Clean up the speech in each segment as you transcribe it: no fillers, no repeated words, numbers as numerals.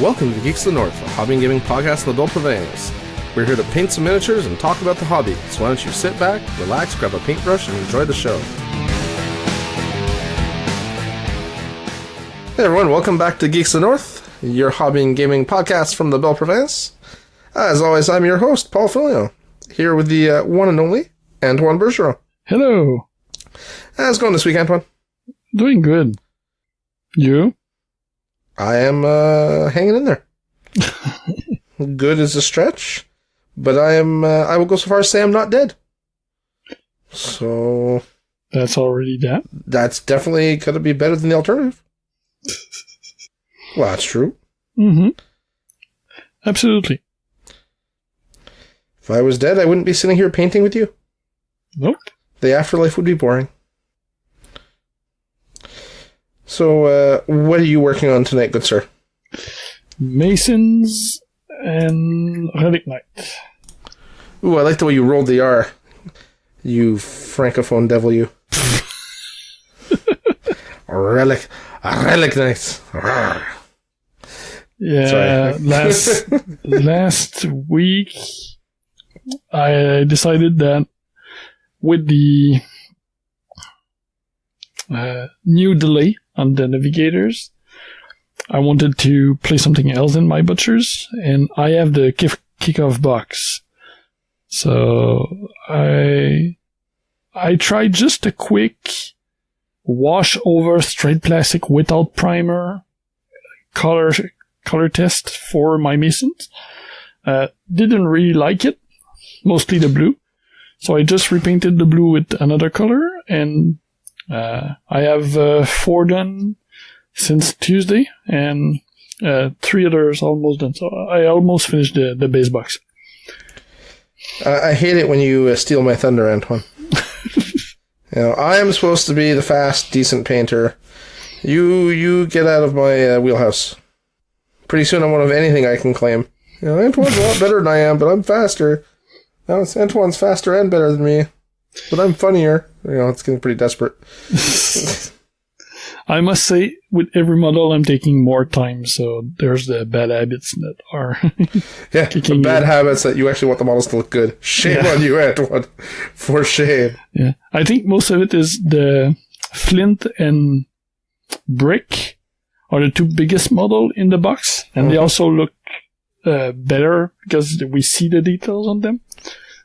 Welcome to Geeks of the North, a hobby and gaming podcast in the Bill Province. We're here to paint some miniatures and talk about the hobby, so why don't you sit back, relax, grab a paintbrush, and enjoy the show. Hey everyone, welcome back to Geeks of the North, your hobby and gaming podcast from the Bill Province. As always, I'm your host, Paul Filio, here with the one and only Antoine Bergeron. Hello. How's it going this week, Antoine? Doing good. You? I am hanging in there. Good is a stretch, but I will go so far as to say I'm not dead. So that's already that. That's definitely going to be better than the alternative. Well, that's true. Mm-hmm. Absolutely. If I was dead, I wouldn't be sitting here painting with you. Nope. The afterlife would be boring. So, what are you working on tonight, good sir? Masons and Relic Knight. Ooh, I like the way you rolled the R. You francophone devil, you. Relic Knight. Yeah, last week I decided that with the new delay on the navigators, I wanted to play something else in my butchers, and I have the kickoff box. So I tried just a quick wash over straight plastic without primer color test for my Masons. Didn't really like it, mostly the blue. So I just repainted the blue with another color, and I have 4 done since Tuesday, and 3 others almost done. So I almost finished the base box. I hate it when you steal my thunder, Antoine. I am supposed to be the fast, decent painter. You get out of my wheelhouse. Pretty soon I won't have anything I can claim. Antoine's a lot better than I am, but I'm faster. Antoine's faster and better than me, but I'm funnier. It's getting pretty desperate. I must say, with every model, I'm taking more time, so there's the bad habits that are yeah, the bad habits that you actually want the models to look good. Shame on you, Antoine. For shame. Yeah, I think most of it is the flint and brick are the 2 biggest model in the box, and they also look better because we see the details on them.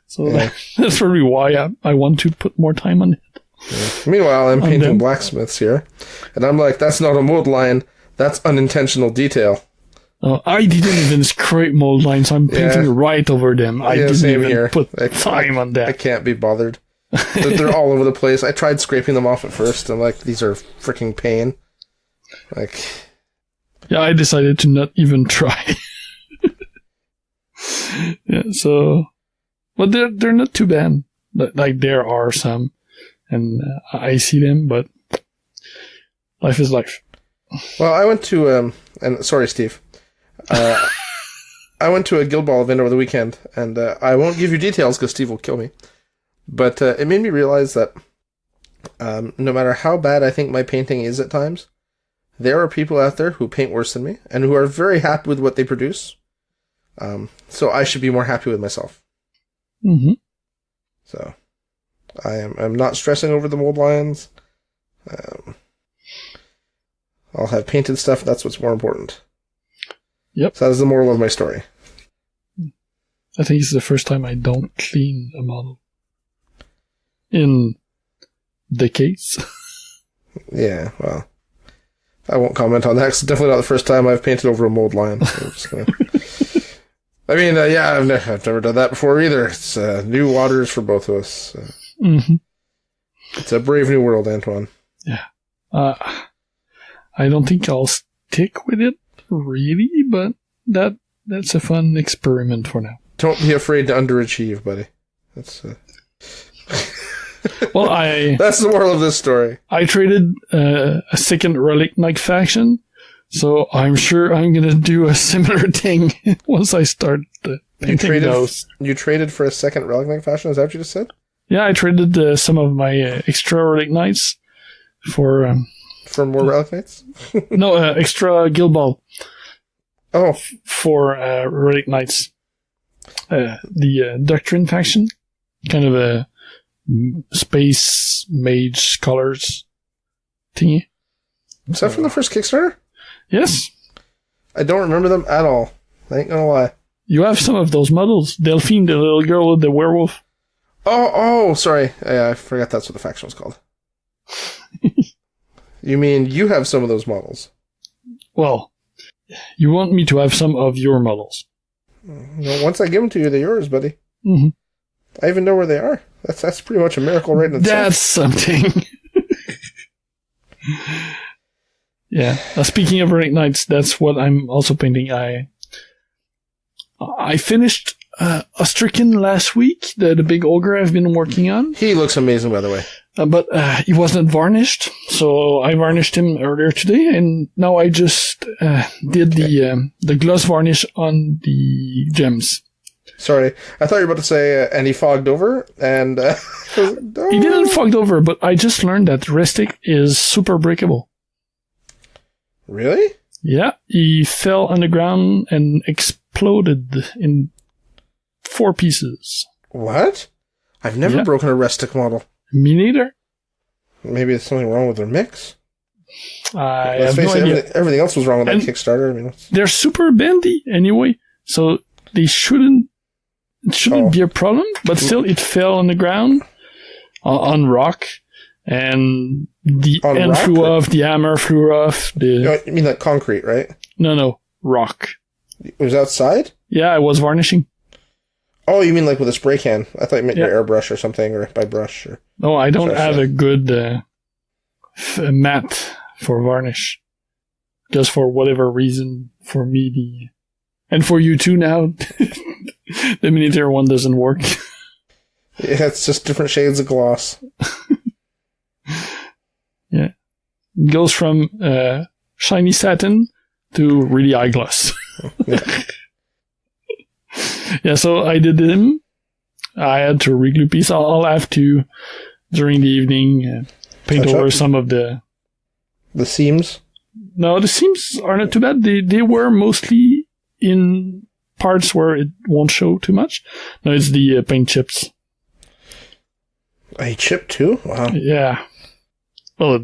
So that's probably why I want to put more time on it. Yeah. Meanwhile, I'm painting blacksmiths here, and I'm like, that's not a mold line, that's unintentional detail. I didn't even scrape mold lines, I'm painting right over them. I didn't even put time on that. I can't be bothered. They're all over the place. I tried scraping them off at first. I'm like, these are freaking pain. Yeah, I decided to not even try. Yeah, so... But they're not too bad. Like, there are some, and I see them, but life is life. Well, I went to, and sorry, Steve. I went to a Guild Ball event over the weekend, and I won't give you details because Steve will kill me. But it made me realize that no matter how bad I think my painting is at times, there are people out there who paint worse than me, and who are very happy with what they produce. So I should be more happy with myself. Mm-hmm. So, I'm not stressing over the mold lines. I'll have painted stuff. That's what's more important. Yep. So that is the moral of my story. I think it's the first time I don't clean a model in decades. Yeah, well, I won't comment on that. It's definitely not the first time I've painted over a mold line. So I'm just gonna... I mean, I've never done that before either. It's new waters for both of us. Mm-hmm. It's a brave new world, Antoine. Yeah. I don't think I'll stick with it, really, but that's a fun experiment for now. Don't be afraid to underachieve, buddy. That's well, that's the moral of this story. I traded a second Relic Knight faction, so I'm sure I'm going to do a similar thing once I start painting those. You traded for a second Relic Knight faction? Is that what you just said? Yeah, I traded some of my extra Relic Knights for more Relic Knights? No, extra Guild Ball. Oh, for Relic Knights. The Doctrine faction. Kind of a space mage colors thingy. is that from the first Kickstarter? Yes. I don't remember them at all. I ain't gonna lie. You have some of those models. Delphine, the little girl with the werewolf. Oh, sorry. I forgot that's what the faction was called. You mean you have some of those models? Well, you want me to have some of your models. Well, once I give them to you, they're yours, buddy. Mm-hmm. I even know where they are. That's pretty much a miracle right in itself. That's something. Yeah. Speaking of Relic Knights, that's what I'm also painting. I finished Ostrikin last week, the big ogre I've been working on. He looks amazing, by the way. But he wasn't varnished, so I varnished him earlier today, and now I just did the gloss varnish on the gems. Sorry, I thought you were about to say, and he fogged over, and... He didn't fogged over, but I just learned that Restic is super breakable. Really? Yeah, he fell on the ground and exploded in 4 pieces. What? I've never broken a Restic model. Me neither. Maybe there's something wrong with their mix. I Let's have face no it, idea. everything else was wrong with that And Kickstarter. I mean, they're super bendy anyway, so they shouldn't be a problem, but still it fell on the ground, on rock, and the On end rock, flew or- off, the hammer flew off, you mean like concrete, right? No, rock. It was outside? Yeah, I was varnishing. Oh, you mean like with a spray can? I thought you meant your airbrush or something, or by brush. Or... No, I don't have Sorry. a good mat for varnish. Just for whatever reason, for me, and for you too now, the miniature one doesn't work. Yeah, it's just different shades of gloss. Yeah. It goes from shiny satin to really high gloss. Yeah. Yeah, so I did them. I had to reglue piece. I'll have to, during the evening, paint Touch over up? some of the... The seams? No, the seams are not too bad. They were mostly in parts where it won't show too much. No, it's the paint chips. A chip too? Wow. Yeah. Well,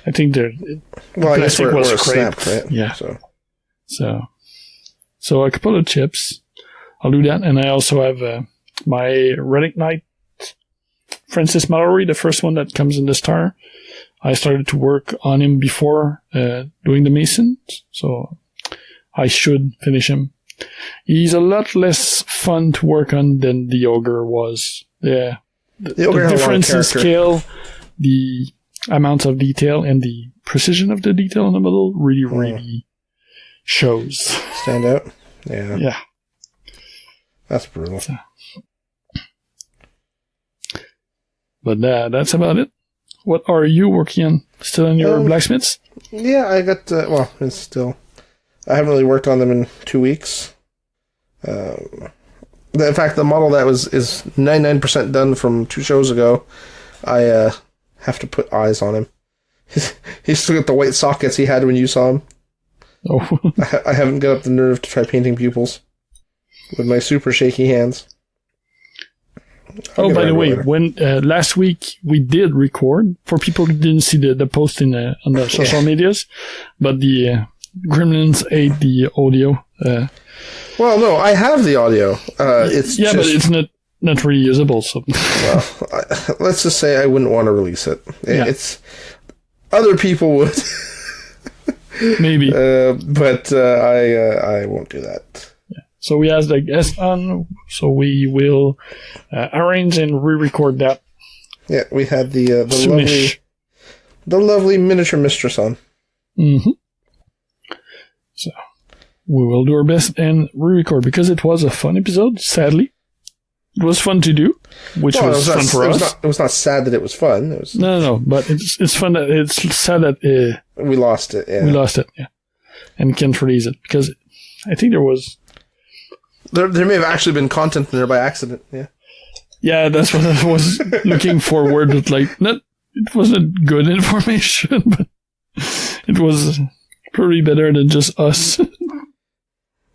I think they're... Well, I guess plastic where was it scraped. snapped, right? Yeah. So So a couple of chips. I'll do that. And I also have my Relic Knight Francis Mallory, the first one that comes in the star. I started to work on him before doing the Masons, so I should finish him. He's a lot less fun to work on than the Ogre was. Yeah. the ogre had a lot of difference in character. scale, the amount of detail, and the precision of the detail in the middle really shows. Stand out? Yeah. Yeah. That's brutal. But that's about it. What are you working on? Still on your blacksmiths? Yeah, I got, well, it's still, I haven't really worked on them in 2 weeks. In fact, the model that is 99% done from 2 shows ago, I have to put eyes on him. He's still got the white sockets he had when you saw him. Oh. I haven't got up the nerve to try painting pupils with my super shaky hands. Oh, by the way, when last week we did record, for people who didn't see the post on the social medias, but the gremlins ate the audio. Well, no, I have the audio. It's yeah, just, but it's not really usable. So well, let's just say I wouldn't want to release it. Yeah. It's other people would, maybe. but I won't do that. So we asked the guest on, so we will arrange and re-record that. Yeah, we had the Soonish. lovely miniature mistress on. Mm-hmm. So we will do our best and re-record because it was a fun episode. Sadly, it was fun to do, which was fun for us. It was not sad that it was fun. It was No, but it's fun that it's sad that we lost it. Yeah. we lost it, yeah, and can't release it because I think there was. There may have actually been content in there by accident. Yeah. Yeah, that's what I was looking forward. But it wasn't good information, but it was probably better than just us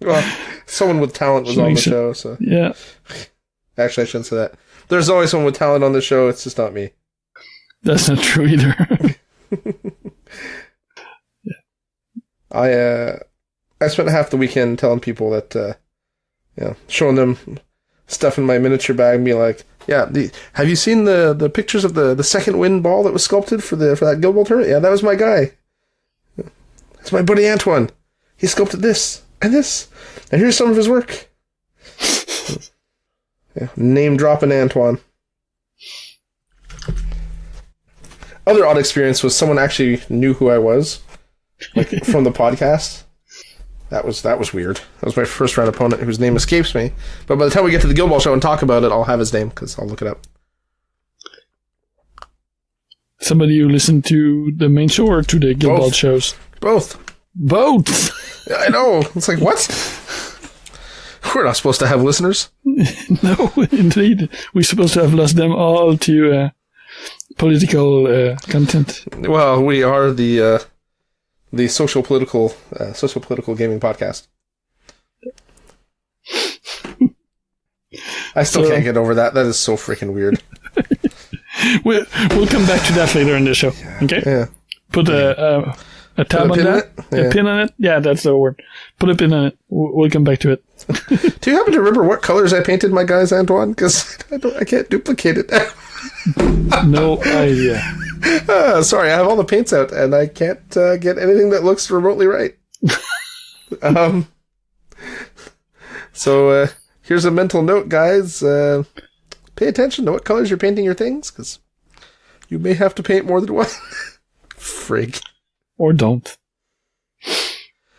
Well, someone with talent was on the show, so... Yeah. Actually, I shouldn't say that. There's always someone with talent on the show, it's just not me. That's not true either. Yeah. I spent half the weekend telling people that, showing them stuff in my miniature bag and be like, yeah, have you seen the pictures of the second wind ball that was sculpted for that Guild Ball tournament? Yeah, that was my guy. It's my buddy Antoine. He sculpted this, and here's some of his work. Yeah, name dropping Antoine. Other odd experience was someone actually knew who I was, like from the podcast. That was weird. That was my first round opponent whose name escapes me. But by the time we get to the Guild Ball show and talk about it, I'll have his name because I'll look it up. Somebody who listened to the main show or to the Guild Ball shows? Both. I know. It's like, what? We're not supposed to have listeners. No, indeed. We're supposed to have lost them all to political content. Well, we are the social political gaming podcast. I still can't get over that. That is so freaking weird. We'll come back to that later in the show. Okay. Yeah. Put a tab on that. A pin on it. Yeah, that's the word. Put a pin on it. We'll come back to it. Do you happen to remember what colors I painted my guys, Antoine? Because I can't duplicate it. No idea. Sorry, I have all the paints out, and I can't get anything that looks remotely right. So here's a mental note, guys. Pay attention to what colors you're painting your things, because you may have to paint more than one. Frig. Or don't.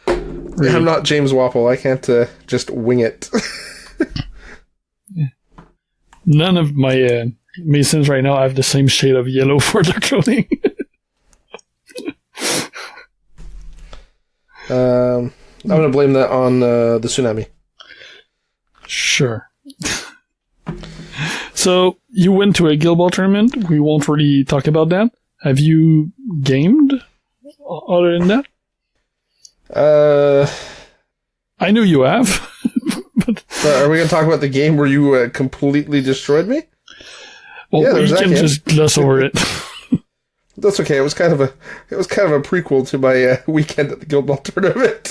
Really? I'm not James Wapple. I can't just wing it. Yeah. None of my Masons right now have the same shade of yellow for their clothing. I'm going to blame that on the tsunami. Sure. So, you went to a Guild Ball tournament. We won't really talk about that. Have you gamed other than that? I knew you have. But are we going to talk about the game where you completely destroyed me? Well, yeah, we can just gloss over it. That's okay. It was kind of a prequel to my weekend at the Guild Ball tournament.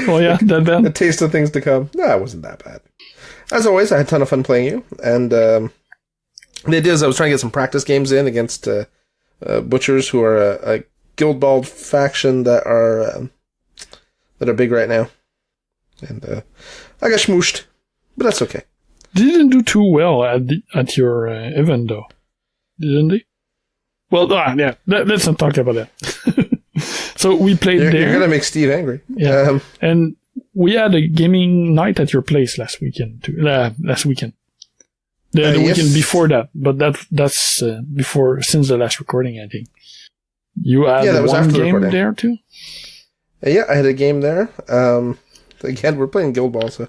Oh yeah, that bad? A taste of things to come. No, it wasn't that bad. As always, I had a ton of fun playing you, and the idea is I was trying to get some practice games in against butchers who are a Guild Ball faction that are big right now, and I got schmooshed, but that's okay. They didn't do too well at your event, though, didn't they? Well, yeah, let's not talk about that. So we played there. You're gonna make Steve angry. Yeah, and we had a gaming night at your place last weekend. The weekend before that, but that's before, since the last recording, I think. You had one game there too? Yeah, I had a game there. Again, we're playing Guild Ball, so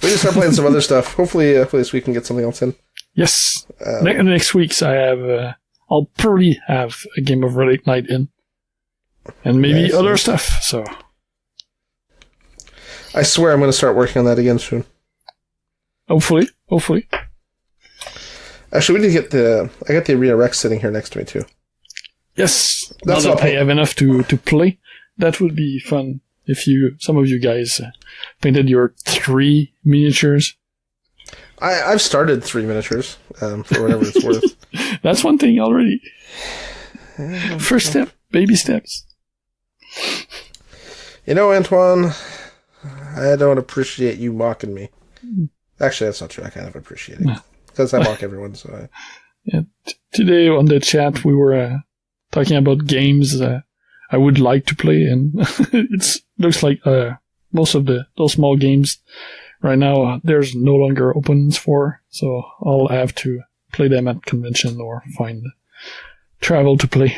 we just start playing some other stuff. Hopefully this week we can get something else in. Yes. Next week's I'll probably have a game of Relic Night in. And maybe other stuff, so. I swear I'm going to start working on that again soon. Hopefully. Actually, we need to get I got the Arena Rex sitting here next to me, too. Yes. Now that I have enough to play, that would be fun if some of you guys painted your 3 miniatures. I've started 3 miniatures, for whatever it's worth. That's one thing already. First step, baby steps. You know, Antoine, I don't appreciate you mocking me. Actually, that's not true. I kind of appreciate it. Because I mock everyone, so Yeah. Today on the chat, we were talking about games I would like to play, and it looks like most of those small games right now, there's no longer opens for, so I'll have to play them at convention or travel to play.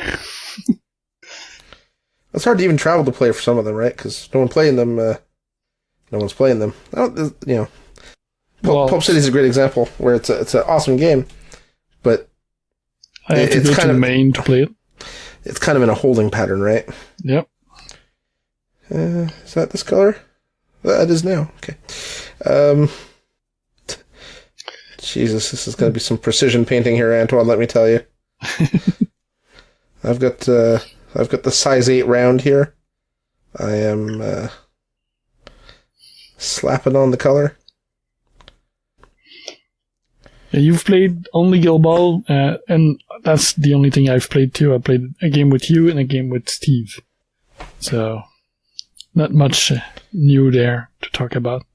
It's hard to even travel to play for some of them, right? Because no one's playing them. Pulp City is a great example where it's an awesome game, but I have to go to Maine to play it. It's kind of in a holding pattern, right? Yep. Is that this color? It is now. Okay. Jesus, this is going to be some precision painting here, Antoine. Let me tell you. I've got the size 8 round here. I am slapping on the color. Yeah, you've played only Guild Ball, and that's the only thing I've played too. I played a game with you and a game with Steve. So, not much new there to talk about,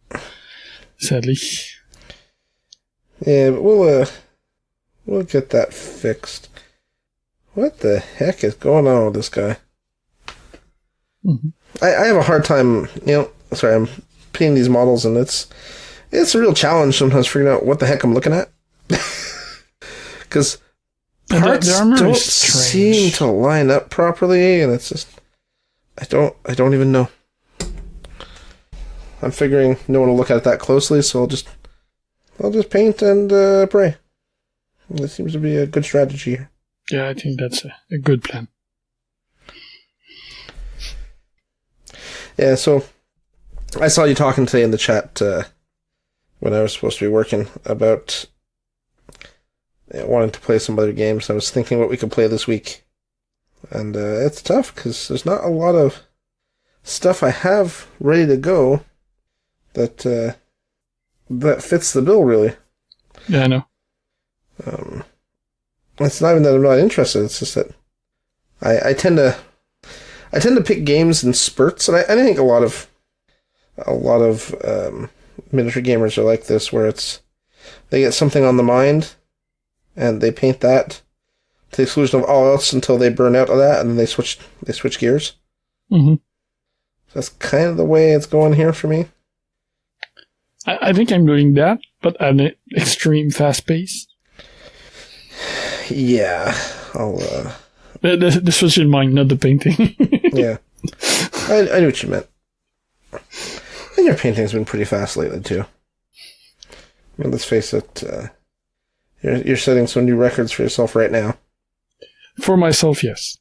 sadly. Yeah, but we'll get that fixed. What the heck is going on with this guy? Mm-hmm. I have a hard time, I'm painting these models, and it's a real challenge sometimes figuring out what the heck I'm looking at. Because parts don't seem to line up properly, and it's just I don't even know. I'm figuring no one will look at it that closely, so I'll just paint and pray. That seems to be a good strategy here. Yeah, I think that's a good plan. Yeah, so I saw you talking today in the chat when I was supposed to be working about wanting to play some other games. I was thinking what we could play this week. And it's tough because there's not a lot of stuff I have ready to go that fits the bill, really. Yeah, I know. It's not even that I'm not interested. It's just that I tend to pick games in spurts, and I think a lot of miniature gamers are like this, where they get something on the mind, and they paint that to the exclusion of all else until they burn out of that, and then they switch gears. Mm-hmm. That's kind of the way it's going here for me. I think I'm doing that, but at an extreme fast pace. Yeah, I'll... The switch in mind, not the painting. Yeah. I knew what you meant. And your painting's been pretty fast lately, too. I mean, let's face it, you're setting some new records for yourself right now. For myself, yes.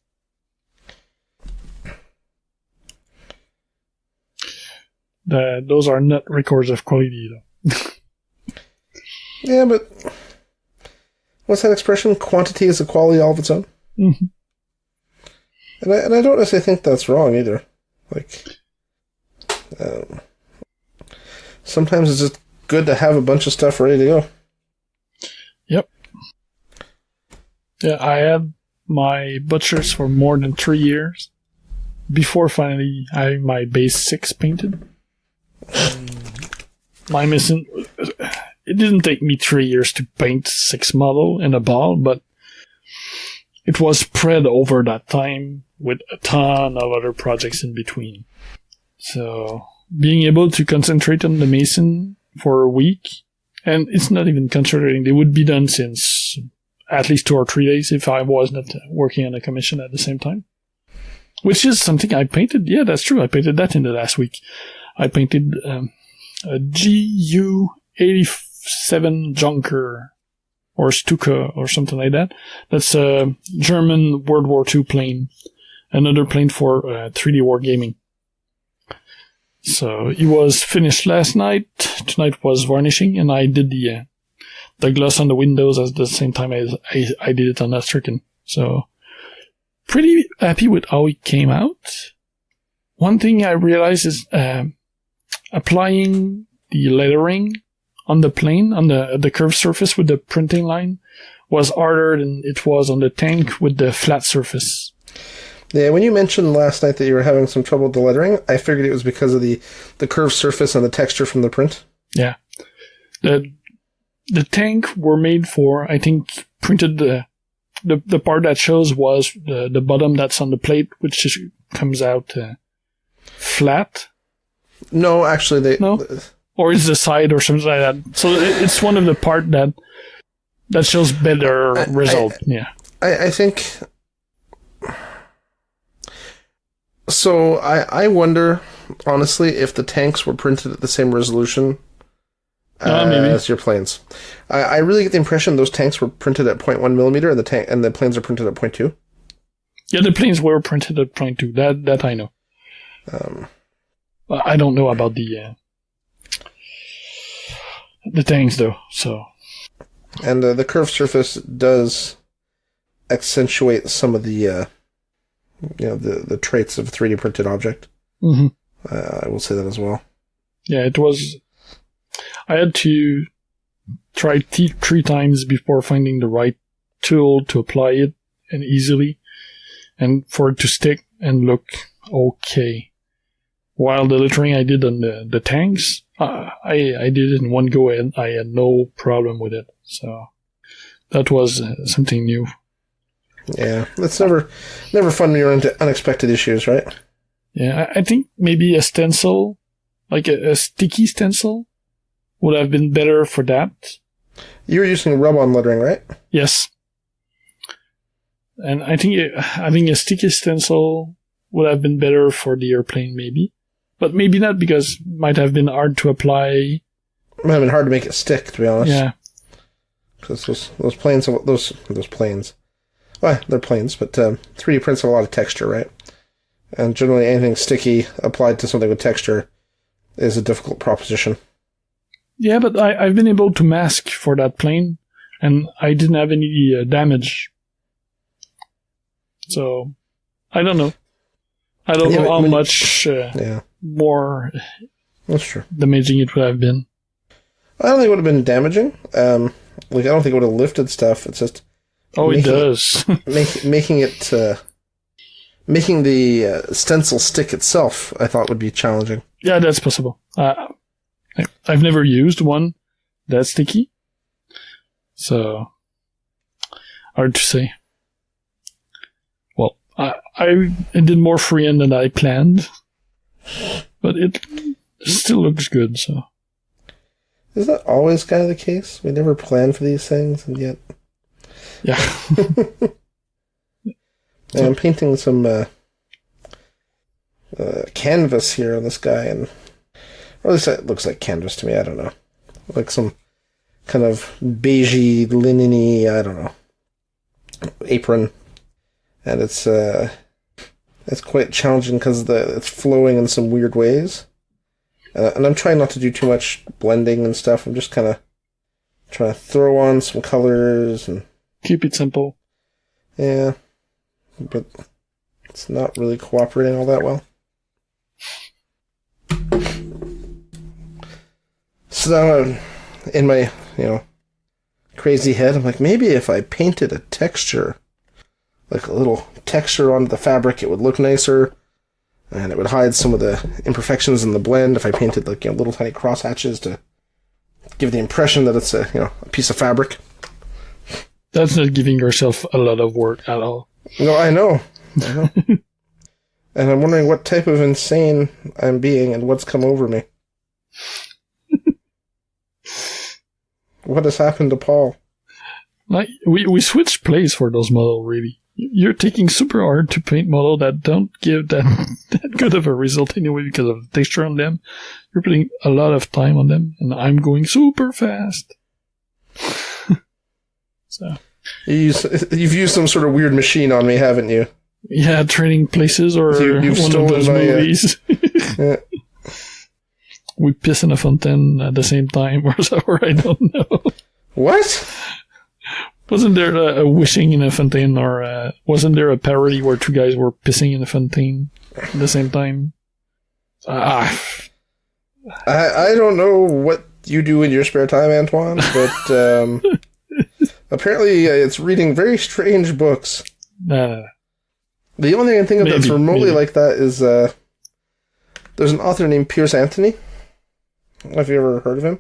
Those are not records of quality, though. Yeah, but what's that expression? Quantity is a quality all of its own? Mm-hmm. And I don't necessarily think that's wrong, either. Like, sometimes it's just good to have a bunch of stuff ready to go. Yep. Yeah, I had my butchers for more than 3 years before finally having my base 6 painted. It didn't take me 3 years to paint 6 model in a ball, but it was spread over that time with a ton of other projects in between. So being able to concentrate on the Mason for a week, and it's not even concentrating, they would be done since at least 2 or 3 days if I was not working on a commission at the same time. Which is something I painted. Yeah, that's true. I painted that in the last week. I painted a GU-87 Junker or Stuka or something like that. That's a German World War II plane. Another plane for 3D Wargaming. So it was finished last night. Tonight was varnishing, and I did the gloss on the windows at the same time as I did it on that stricken. So pretty happy with how it came out. One thing I realized is applying the lettering on the plane, on the curved surface with the printing line, was harder than it was on the tank with the flat surface. Yeah, when you mentioned last night that you were having some trouble with the lettering, I figured it was because of the curved surface and the texture from the print. Yeah. The tank were made for, I think, printed the part that shows was the bottom that's on the plate, which just comes out flat. No, actually, No? Or is the side or something like that. So it's one of the part that shows better result. Yeah. I think... So I wonder, honestly, if the tanks were printed at the same resolution as your planes. I really get the impression those tanks were printed at 0.1 millimeter, and the planes are printed at 0.2. Yeah, the planes were printed at 0.2. That I know. I don't know about the tanks though. So, and the curved surface does accentuate some of the the traits of a 3D printed object. Mm-hmm. I will say that as well. Yeah, it was. I had to try 3 times before finding the right tool to apply it and easily, and for it to stick and look okay. While the lettering I did on the tanks, I did it in one go and I had no problem with it. So that was something new. Yeah, it's never fun when you're into unexpected issues, right? Yeah, I think maybe a stencil, like a sticky stencil, would have been better for that. You were using rub-on lettering, right? Yes. And I think having a sticky stencil would have been better for the airplane, maybe. But maybe not, because it might have been hard to apply. It might have been hard to make it stick, to be honest. Yeah. Because those planes, well, they're planes, but 3D prints have a lot of texture, right? And generally anything sticky applied to something with texture is a difficult proposition. Yeah, but I've been able to mask for that plane, and I didn't have any damage. So, I don't know. I don't know how much more that's true. damaging it would have been. I don't think it would have been damaging. I don't think it would have lifted stuff. It's just... it does. making the stencil stick itself, I thought would be challenging. Yeah, that's possible. I've never used one that's sticky, so hard to say. Well, I did more freehand than I planned, but it still looks good. So, is that always kind of the case? We never plan for these things, and yet, yeah. And I'm painting some canvas here on this guy, or at least it looks like canvas to me. I don't know, like some kind of beigey, linen-y, I don't know, apron, and it's quite challenging because it's flowing in some weird ways, and I'm trying not to do too much blending and stuff. I'm just kind of trying to throw on some colors and keep it simple. Yeah, but it's not really cooperating all that well. So now, in my, crazy head, I'm like, maybe if I painted a texture, like a little texture onto the fabric, it would look nicer, and it would hide some of the imperfections in the blend if I painted, like, little tiny cross hatches to give the impression that it's a piece of fabric. That's not giving yourself a lot of work at all. No, I know. And I'm wondering what type of insane I'm being and what's come over me. What has happened to Paul? Like, we switched place for those models, really. You're taking super hard to paint models that don't give that good of a result anyway because of the texture on them. You're putting a lot of time on them, and I'm going super fast. So you've used some sort of weird machine on me, haven't you? Yeah, Trading Places or you've one of those movies. Yeah. We piss in a fountain at the same time, or I don't know. What? Wasn't there a wishing in a fountain, or wasn't there a parody where 2 guys were pissing in a fountain at the same time? I don't know what you do in your spare time, Antoine, but apparently it's reading very strange books. The only thing I can think of that's remotely like that is there's an author named Piers Anthony. I don't know if you ever heard of him.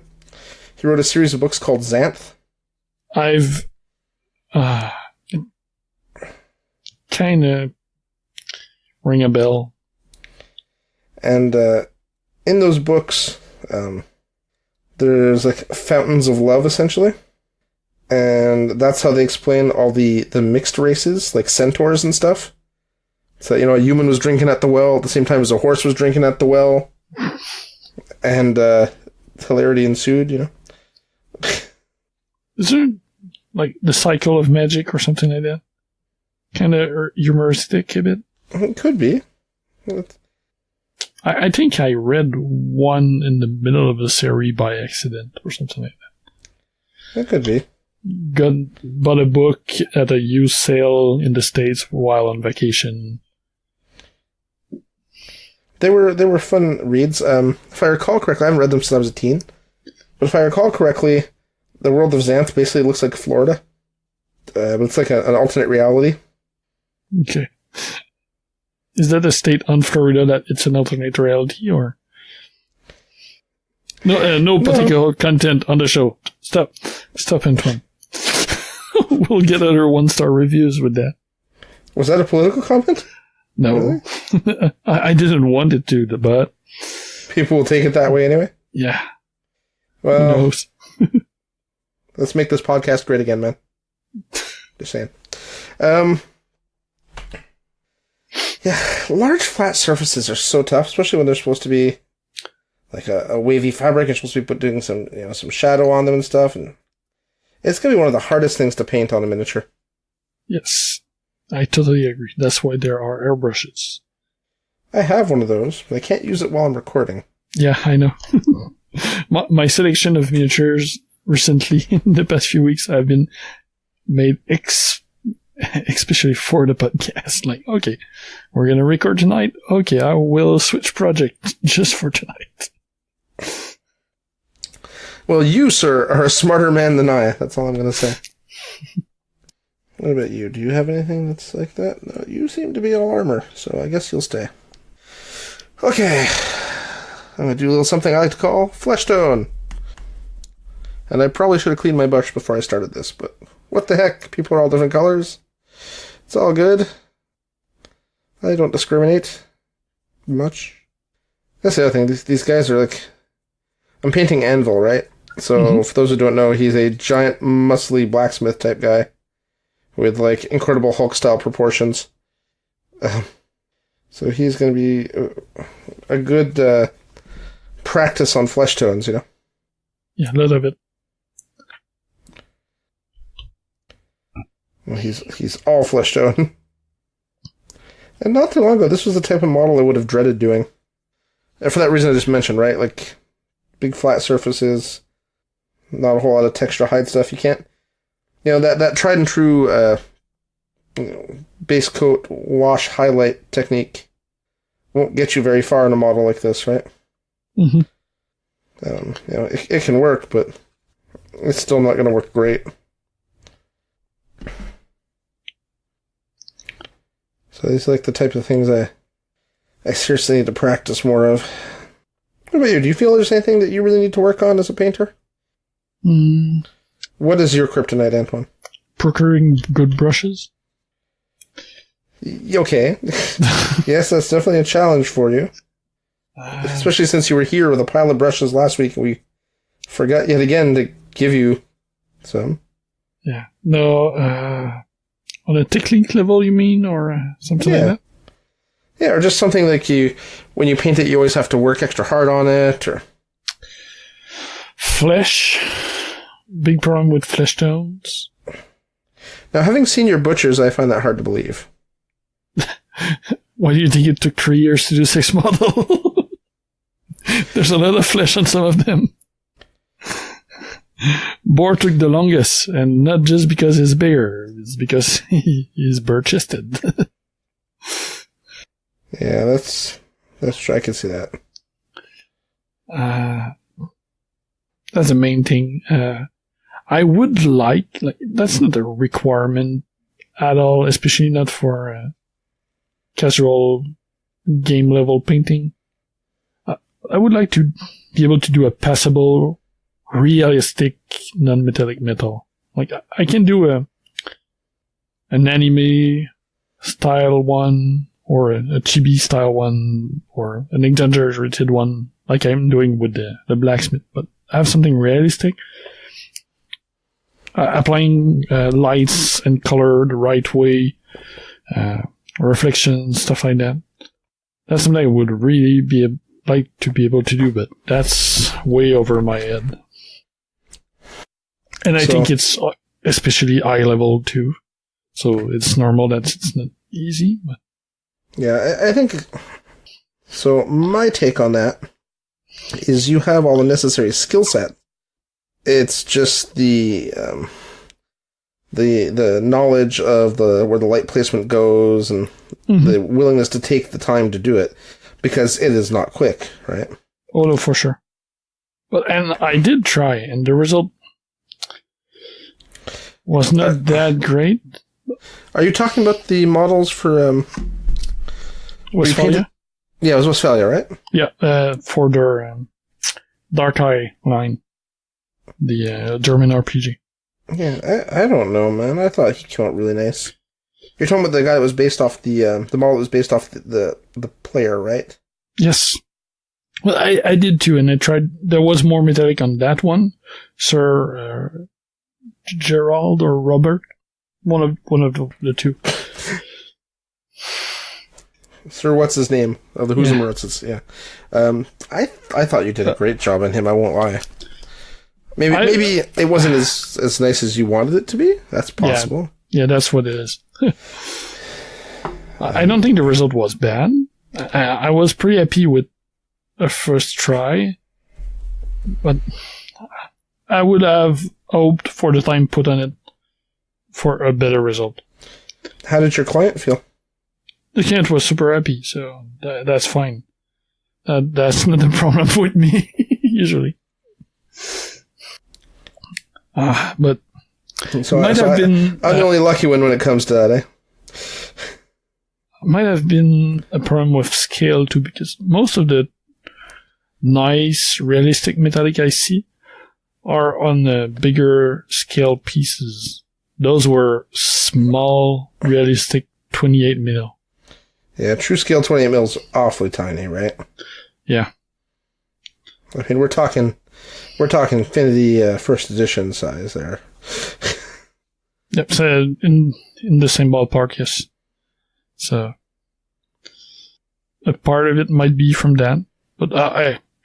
He wrote a series of books called Xanth. I've kind of ring a bell. And in those books, there's like fountains of love, essentially. And that's how they explain all the mixed races, like centaurs and stuff. So, a human was drinking at the well at the same time as a horse was drinking at the well. And hilarity ensued, Is there, like, the cycle of magic or something like that? Kind of humoristic a bit? It could be. I think I read one in the middle of the series by accident or something like that. That could be. Bought a book at a used sale in the States while on vacation. They were fun reads. If I recall correctly, I haven't read them since I was a teen. But if I recall correctly, the world of Xanth basically looks like Florida. But it's like an alternate reality. Okay. Is that a state on Florida that it's an alternate reality, or? No particular content on the show. Stop, Antoine. We'll get other 1-star reviews with that. Was that a political comment? No. Really? I didn't want it to, but... People will take it that way anyway? Yeah. Well, who knows? Let's make this podcast great again, man. Just saying. Yeah, large flat surfaces are so tough, especially when they're supposed to be like a wavy fabric and supposed to be doing some shadow on them and stuff. And it's going to be one of the hardest things to paint on a miniature. Yes, I totally agree. That's why there are airbrushes. I have one of those, but I can't use it while I'm recording. Yeah, I know. my selection of miniatures recently, in the past few weeks, have been made especially for the podcast. Like, okay, we're going to record tonight. Okay, I will switch project just for tonight. Well, you, sir, are a smarter man than I. That's all I'm going to say. What about you? Do you have anything that's like that? No, you seem to be all armor, so I guess you'll stay. Okay. I'm going to do a little something I like to call flesh tone. And I probably should have cleaned my brush before I started this, but what the heck? People are all different colors. It's all good. I don't discriminate much. That's the other thing. These guys are like... I'm painting Anvil, right? So, for those who don't know, he's a giant, muscly blacksmith type guy with, like, incredible Hulk-style proportions. So he's going to be a good practice on flesh tones, you know? Yeah, a lot of it. Well, he's all flesh tone. And not too long ago, this was the type of model I would have dreaded doing. And for that reason I just mentioned, right? Like, big flat surfaces, not a whole lot of texture hide stuff. You can't... that tried and true base coat, wash, highlight technique won't get you very far in a model like this, right? Mm-hmm. It can work, but it's still not going to work great. So these are like the type of things I seriously need to practice more of. What about you? Do you feel there's anything that you really need to work on as a painter? What is your kryptonite, Antoine? Procuring good brushes. Okay. Yes, that's definitely a challenge for you. Especially since you were here with a pile of brushes last week and we forgot yet again to give you some. Yeah. No, on a technique level, you mean? Or something like that? Yeah, or just something like when you paint it, you always have to work extra hard on it, or... Flesh. Big problem with flesh tones. Now, having seen your butchers, I find that hard to believe. Why do you think it took 3 years to do 6 model? There's a lot of flesh on some of them. Boar took the longest, and not just because he's bigger, it's because he's bare-chested. Yeah, that's true. I can see that. That's the main thing. I would like that's not a requirement at all, especially not for casual game level painting. I would like to be able to do a passable, realistic, non-metallic metal. Like I can do an anime style one, or a chibi style one, or an exaggerated one, like I'm doing with the blacksmith, but I have something realistic. Applying lights and color the right way, reflections, stuff like that. That's something I would really like to be able to do, but that's way over my head. And I think it's especially eye level too. So it's normal that it's not easy. But. Yeah, I think So my take on that is you have all the necessary skill set. It's just the knowledge of where the light placement goes and the willingness to take the time to do it, because it is not quick, right? Oh no, for sure. And I did try, and the result was not that great. Are you talking about the models for Westphalia? Yeah, it was Westphalia, right? Yeah, for their Dark Eye line, the German RPG. Yeah, I don't know, man. I thought he came out really nice. You're talking about the guy that was based off the model that was based off the player, right? Yes. Well, I did too, and I tried. There was more metallic on that one, Sir Gerald or Robert, one of the two. Sir, what's his name of the Husemeritzes? Yeah. I thought you did a great job on him. I won't lie. Maybe it wasn't as nice as you wanted it to be. That's possible. Yeah, that's what it is. I don't think the result was bad. I was pretty happy with a first try, but I would have hoped for the time put on it for a better result. How did your client feel? The client was super happy, so that's fine. That's not a problem with me, usually. But I'm the only lucky one when it comes to that, eh? Might have been a problem with scale too, because most of the nice, realistic metallic I see are on the bigger scale pieces. Those were small, realistic 28 mil. Yeah, true scale 28 mil is awfully tiny, right? Yeah. I mean, we're talking Infinity first edition size there. Yep, so in the same ballpark, yes. So a part of it might be from that, but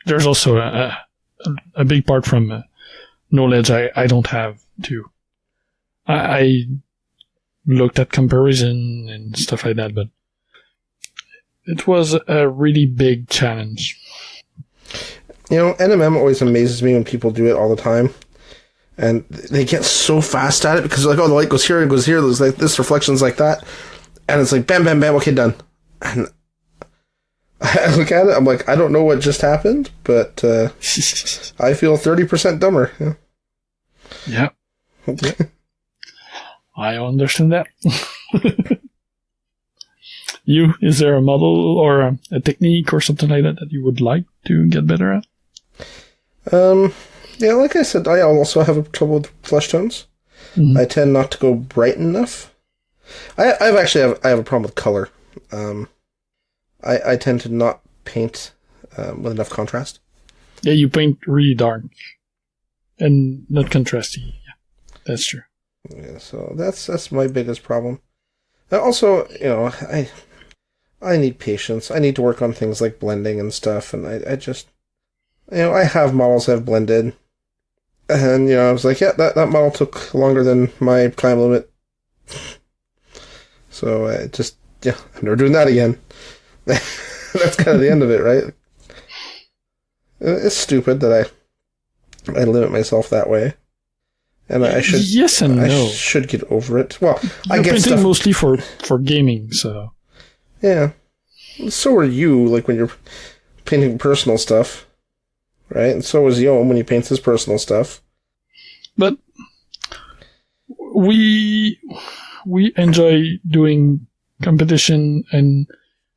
there's also a big part from knowledge I don't have too. I looked at comparison and stuff like that, but it was a really big challenge. You know, NMM always amazes me when people do it all the time. And they get so fast at it because they're like, oh, the light goes here and goes here. There's like this, reflections like that. And it's like, bam, bam, bam, okay, done. And I look at it, I'm like, I don't know what just happened, but I feel 30% dumber. Yeah. I understand that. Is there a model or a technique or something like that you would like to get better at? Yeah, like I said, I also have trouble with flesh tones. Mm-hmm. I tend not to go bright enough. I have a problem with color. I tend to not paint with enough contrast. Yeah, you paint really dark and not contrasty. Yeah, that's true. Yeah, so that's my biggest problem. Also, you know, I need patience. I need to work on things like blending and stuff, and I just, you know, I have models I've blended, and, you know, I was like, yeah, that model took longer than my time limit. So I'm never doing that again. That's kind of the end of it, right? It's stupid that I limit myself that way. And I should... Yes and no. I should get over it. Well, I get stuff... mostly for gaming, so... Yeah. So are you, like, when you're painting personal stuff. Right? And so is Yom when he paints his personal stuff. But we enjoy doing competition, and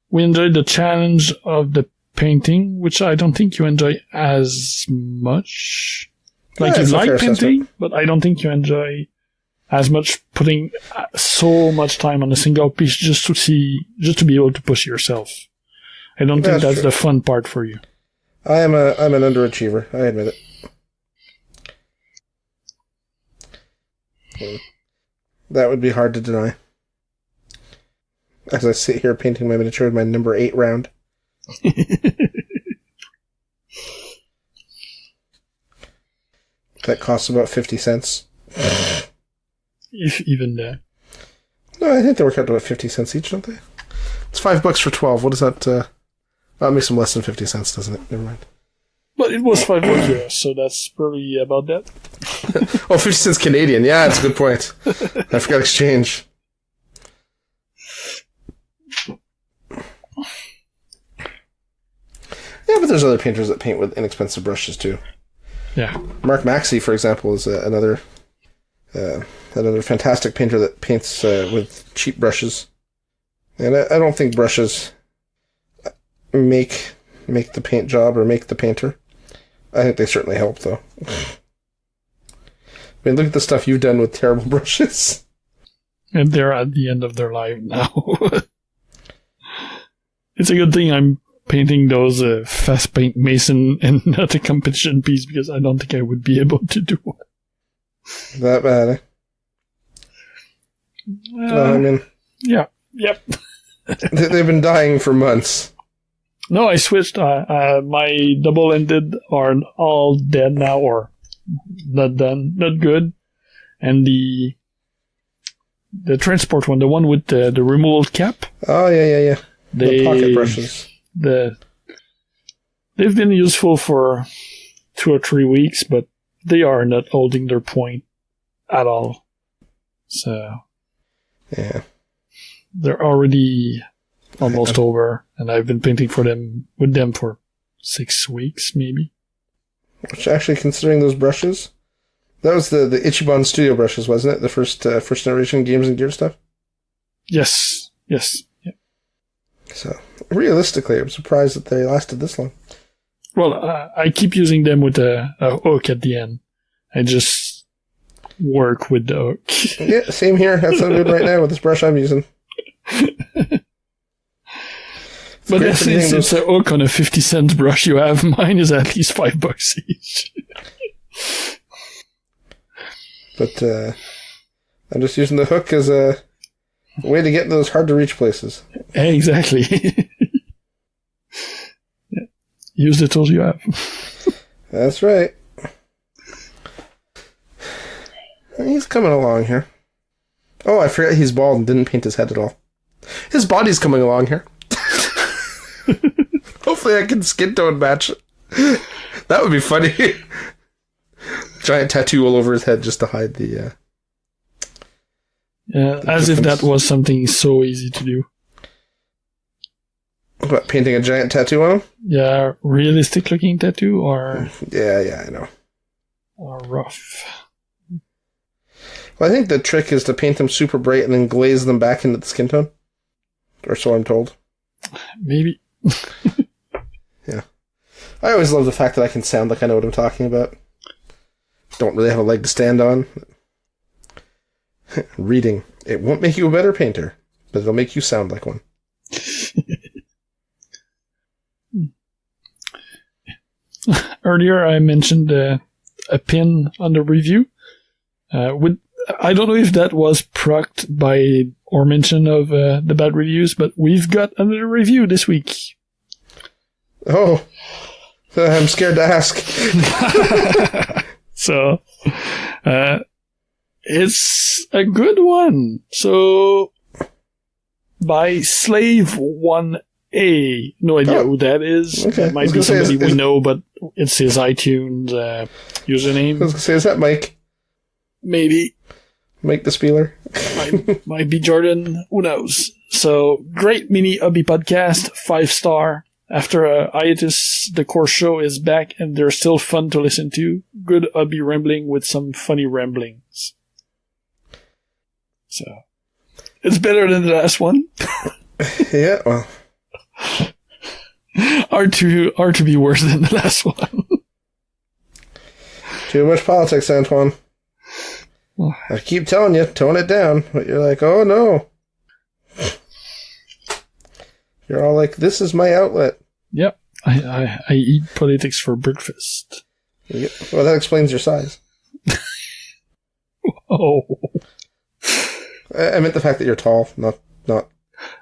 we enjoy the challenge of the painting, which I don't think you enjoy as much. Like, you like painting, but I don't think you enjoy as much putting so much time on a single piece just to be able to push yourself. I don't think that's the fun part for you. I'm an underachiever. I admit it. That would be hard to deny. As I sit here painting my miniature with my number 8 round. That costs about 50 cents. If even that. No, I think they work out to about 50 cents each, don't they? It's $5 for 12. What is that? That makes them less than 50 cents, doesn't it? Never mind. But it was $5, so that's probably about that. 50 cents Canadian. Yeah, that's a good point. I forgot exchange. Yeah, but there's other painters that paint with inexpensive brushes too. Yeah. Mark Maxey, for example, is another fantastic painter that paints with cheap brushes. And I don't think brushes make the paint job or make the painter. I think they certainly help, though. I mean, look at the stuff you've done with terrible brushes. And they're at the end of their life now. It's a good thing I'm painting those fast paint Mason and not a competition piece, because I don't think I would be able to do it. That bad, eh? I mean... Yeah, yep. They've been dying for months. No, I switched. My double-ended are all dead now, or not done, not good. And the transport one, the one with the removal cap. Oh, yeah. The pocket brushes. They've been useful for 2 or 3 weeks, but they are not holding their point at all. So, yeah, they're already almost over, and I've been painting with them for 6 weeks, maybe. Which, actually, considering those brushes, that was the Ichiban Studio brushes, wasn't it? The first generation Games and Gear stuff. Yes. Yeah. So, realistically, I'm surprised that they lasted this long. Well, I keep using them with a hook at the end. I just work with the hook. Yeah, same here. That's what I'm doing right now with this brush I'm using. But since it's a hook on a 50-cent brush you have, mine is at least $5 each. But I'm just using the hook as a way to get into those hard-to-reach places. Exactly. Yeah. Use the tools you have. That's right. He's coming along here. Oh, I forgot he's bald and didn't paint his head at all. His body's coming along here. Hopefully I can skin tone match it. That would be funny. Giant tattoo all over his head just to hide the... as if that was something so easy to do. What, painting a giant tattoo on him? Yeah, realistic looking tattoo or... Yeah, I know. Or rough. Well, I think the trick is to paint them super bright and then glaze them back into the skin tone. Or so I'm told. Maybe. Yeah. I always love the fact that I can sound like I know what I'm talking about. Don't really have a leg to stand on. Reading. It won't make you a better painter, but it'll make you sound like one. Earlier I mentioned a pin on the review. I don't know if that was procced by or mention of the bad reviews, but we've got another review this week. Oh, I'm scared to ask. So, it's a good one. So, by Slave 1A. No idea who that is. Okay. That might be somebody we know, but it's his iTunes username. I was going to say, is that Mike? Maybe. Mike the Spieler? might be Jordan. Who knows? So, great mini hobby podcast. 5-star. After a hiatus, the core show is back and they're still fun to listen to. Good hobby rambling with some funny ramblings. So, it's better than the last one. Yeah, well. Hard to be worse than the last one. Too much politics, Antoine. I keep telling you, tone it down. But you're like, oh no. You're all like, this is my outlet. Yep. I eat politics for breakfast. Yep. Well, that explains your size. Oh. I meant the fact that you're tall, not.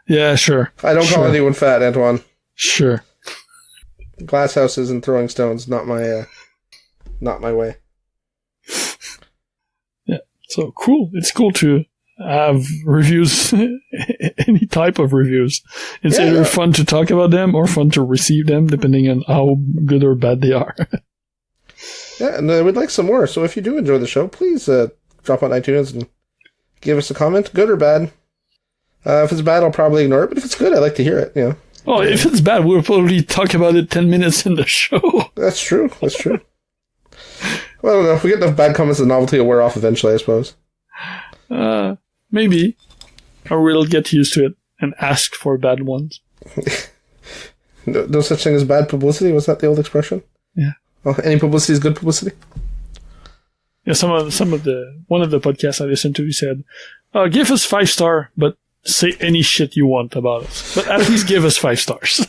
Yeah, sure. I don't call anyone fat, Antoine. Sure. Glass houses and throwing stones, not my way. Yeah. So cool. It's cool to have reviews, any type of reviews. It's either fun to talk about them or fun to receive them, depending on how good or bad they are. Yeah, and we'd like some more. So if you do enjoy the show, please drop on iTunes and give us a comment, good or bad. If it's bad, I'll probably ignore it, but if it's good, I'd like to hear it, you know. Oh, if it's bad, we'll probably talk about it 10 minutes in the show. That's true. Well, I don't know. If we get enough bad comments, the novelty will wear off eventually, I suppose. Maybe. Or we'll get used to it and ask for bad ones. No such thing as bad publicity? Was that the old expression? Yeah. Well, any publicity is good publicity? Yeah, one of the podcasts I listened to, he said, give us 5-star, but say any shit you want about us. But at least give us 5 stars.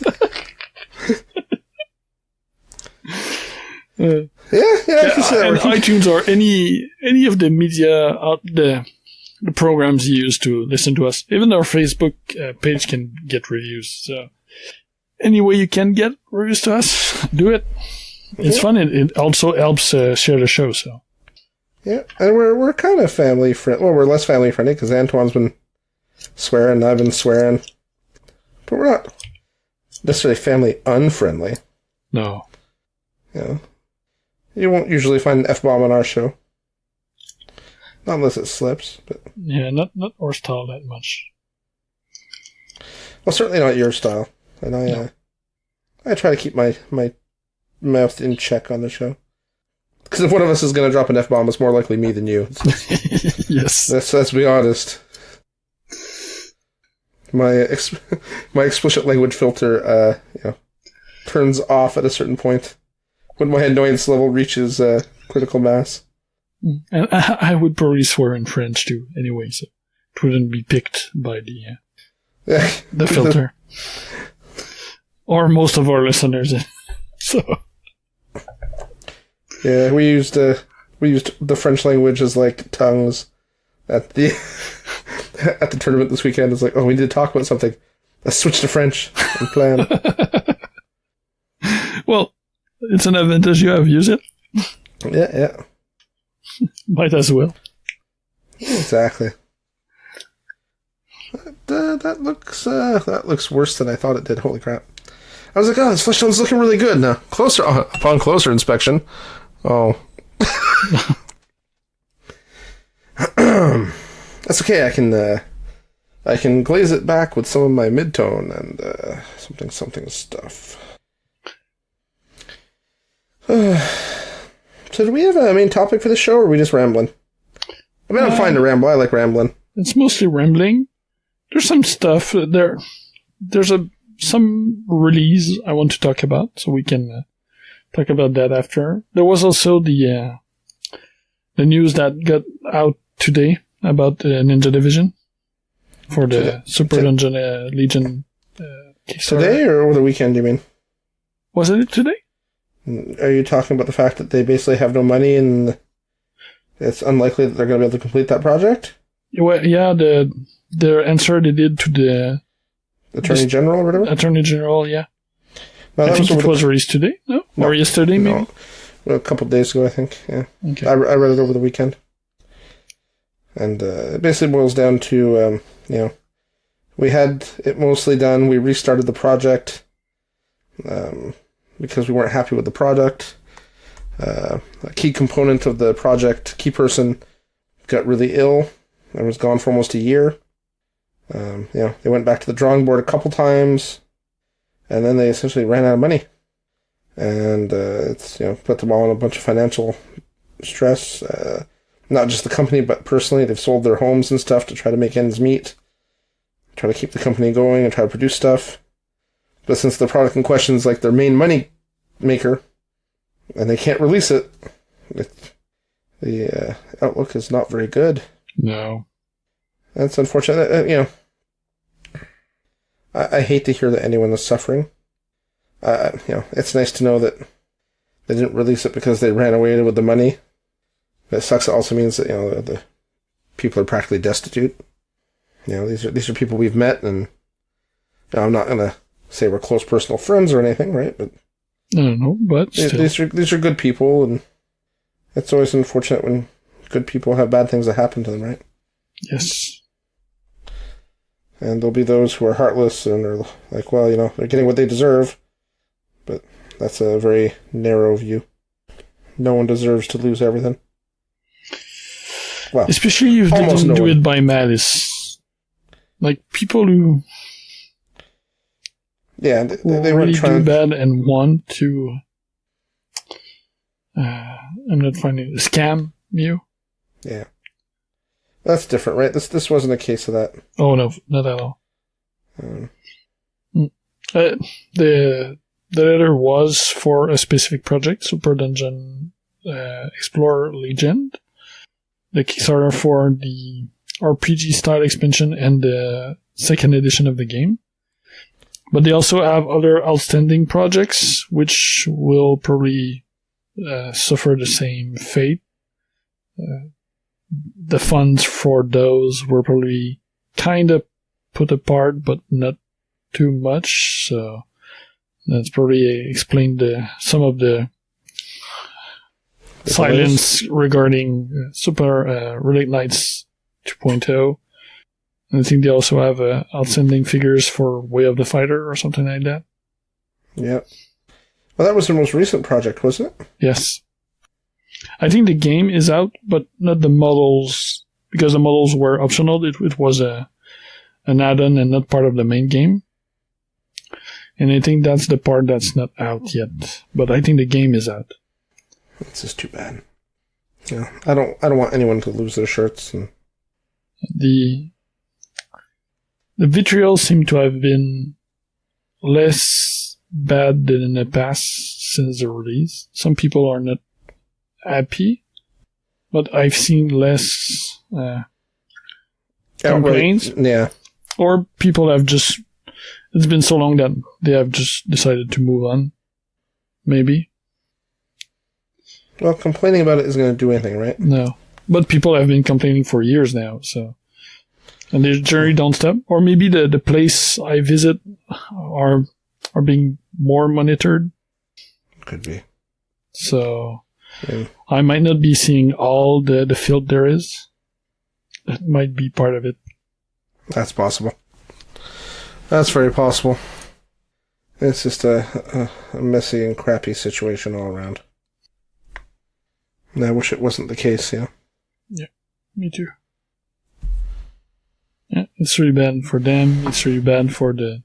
And iTunes or any of the media, the programs you use to listen to us. Even our Facebook page can get reviews. So any way you can get reviews to us, do it. It's fun. It also helps share the show. So yeah, and we're kind of family friendly. Well, we're less family friendly because Antoine's been swearing, and I've been swearing, but we're not necessarily family unfriendly. No. Yeah. You won't usually find an F-bomb on our show. Not unless it slips. But yeah, not our style that much. Well, certainly not your style. And I try to keep my mouth in check on the show. Because if one of us is going to drop an F-bomb, it's more likely me than you. Yes. Let's be honest. My explicit language filter turns off at a certain point when my annoyance level reaches critical mass. And I would probably swear in French too, anyway, so it wouldn't be picked by the filter. Or most of our listeners. So yeah, we used the French language as like tongues at the at the tournament this weekend. It's like, oh, we need to talk about something. Let's switch to French and plan. Well, it's an advantage you have. Use it. Yeah. Might as well. Exactly. That looks worse than I thought it did. Holy crap! I was like, oh, this flesh tone's looking really good now. Upon closer inspection, oh, that's okay. I can glaze it back with some of my mid-tone and something stuff. So do we have a main topic for the show, or are we just rambling? I mean, I'm fine to ramble. I like rambling. It's mostly rambling. There's some stuff there. There's some release I want to talk about, so we can talk about that after. There was also the news that got out today about the Ninja Division for the Super Ninja Legion Kickstarter. Today or over the weekend, you mean? Was it today? Are you talking about the fact that they basically have no money and it's unlikely that they're going to be able to complete that project? Well, yeah, their answer they did to the Attorney General or whatever? Attorney General, yeah. No, I think it was released today, no? Or yesterday, maybe? No, a couple of days ago, I think, yeah. Okay. I read it over the weekend. And it basically boils down to, we had it mostly done. We restarted the project because we weren't happy with the product. A key component of the project, key person, got really ill and was gone for almost a year. They went back to the drawing board a couple times, and then they essentially ran out of money. And it's put them all in a bunch of financial stress. Not just the company, but personally, they've sold their homes and stuff to try to make ends meet, try to keep the company going and try to produce stuff. But since the product in question is like their main money maker, and they can't release it, the outlook is not very good. No. That's unfortunate. I hate to hear that anyone is suffering. It's nice to know that they didn't release it because they ran away with the money. It sucks. It also means that the people are practically destitute. These are people we've met, and I'm not gonna say we're close personal friends or anything, right? But I don't know. But these are good people, and it's always unfortunate when good people have bad things that happen to them, right? Yes. And there'll be those who are heartless and are like, well, they're getting what they deserve. But that's a very narrow view. No one deserves to lose everything. Well, especially if they didn't do it by malice. Like, people who... Yeah, they really weren't trying... do bad and want to... I'm not finding... Scam you? Yeah. That's different, right? This wasn't a case of that. Oh, no, not at all. The letter was for a specific project, Super Dungeon Explorer Legend. The Kickstarter for the RPG style expansion and the second edition of the game. But they also have other outstanding projects, which will probably suffer the same fate. The funds for those were probably kind of put apart, but not too much. So that's probably explained some of the silence regarding Super Relic Knights 2.0. And I think they also have outstanding figures for Way of the Fighter or something like that. Yeah. Well, that was their most recent project, wasn't it? Yes. I think the game is out, but not the models, because the models were optional. It was an add-on and not part of the main game. And I think that's the part that's not out yet. But I think the game is out. This is too bad. Yeah, I don't want anyone to lose their shirts. And... The vitriol seemed to have been less bad than in the past since the release. Some people are not happy, but I've seen less complaints. Yeah. Or people have just... It's been so long that they have just decided to move on. Maybe. Well, complaining about it isn't going to do anything, right? No. But people have been complaining for years now, so... And they generally don't stop. Or maybe the place I visit are being more monitored. Could be. So... Yeah. I might not be seeing all the field there is. That might be part of it. That's possible. That's very possible. It's just a messy and crappy situation all around. And I wish it wasn't the case, yeah. Yeah, me too. Yeah, it's really bad for them. It's really bad for the